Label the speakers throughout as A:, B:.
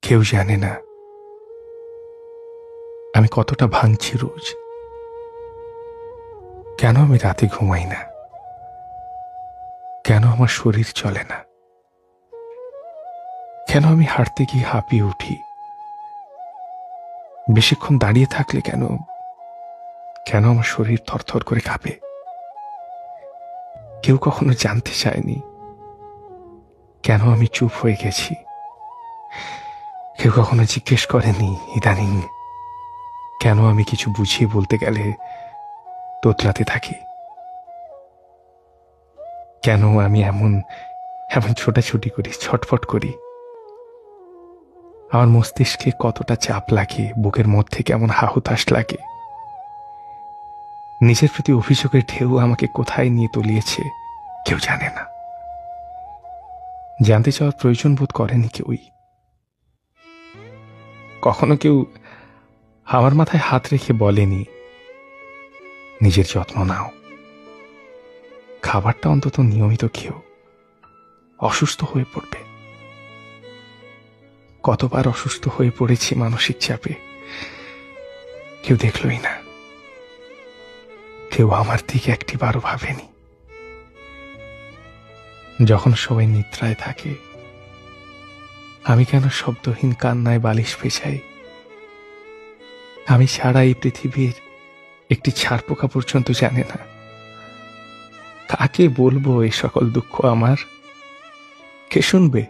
A: কেউ জানে না আমি কতটা ভাঙছি রোজ। কেন আমি রাতে ঘুমাই না, কেন আমার শরীর চলে না, কেন আমি হাঁটতে গিয়ে হাঁপিয়ে উঠি, বেশিক্ষণ দাঁড়িয়ে থাকলে কেন কেন আমার শরীর থরথর করে কাঁপে। কেউ কখনো জানতে চায়নি কেন আমি চুপ হয়ে গেছি। কেউ কখনো জিজ্ঞেস করেনি ইদানিং কেন আমি কিছু বুঝিয়ে বলতে গেলে তোতলাতে থাকি। কেন আমি এমন এমন ছোটাছুটি করি, ছটফট করি। আমার মস্তিষ্কে কতটা চাপ লাগে, বুকের মধ্যে কেমন হাহুতাশ লাগে। নিজের প্রতি অভিযোগের ঢেউ আমাকে কোথায় নিয়ে তলিয়েছে কেউ জানে না। জানতে চাওয়ার প্রয়োজন বোধ করেনি কেউই। কখনো কেউ আমার মাথায় হাত রেখে বলেনি নিজের যত্ন নাও, খাবারটা অন্তত নিয়মিত খেও, অসুস্থ হয়ে পড়বে। কতবার অসুস্থ হয়ে পড়েছি মানসিক চাপে, কেউ দেখলই না, কেউ আমার দিকে একটিবারও ভাবেনি। যখন সবাই নিদ্রায় থাকে আমি কেন শব্দহীন কান্নায় বালিশ পেছাই। আমি ছাড়া এই পৃথিবীর একটি ছারপোকা পর্যন্ত জানে না। কাকে বলবো এই সকল দুঃখ আমার? কে শুনবে?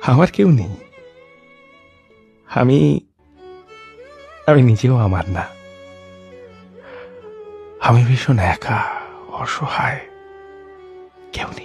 A: আমার কেউ নেই। আমি আমি নিজেও আমার না। আমি ভীষণ একা, অসহায়, কেউ নেই।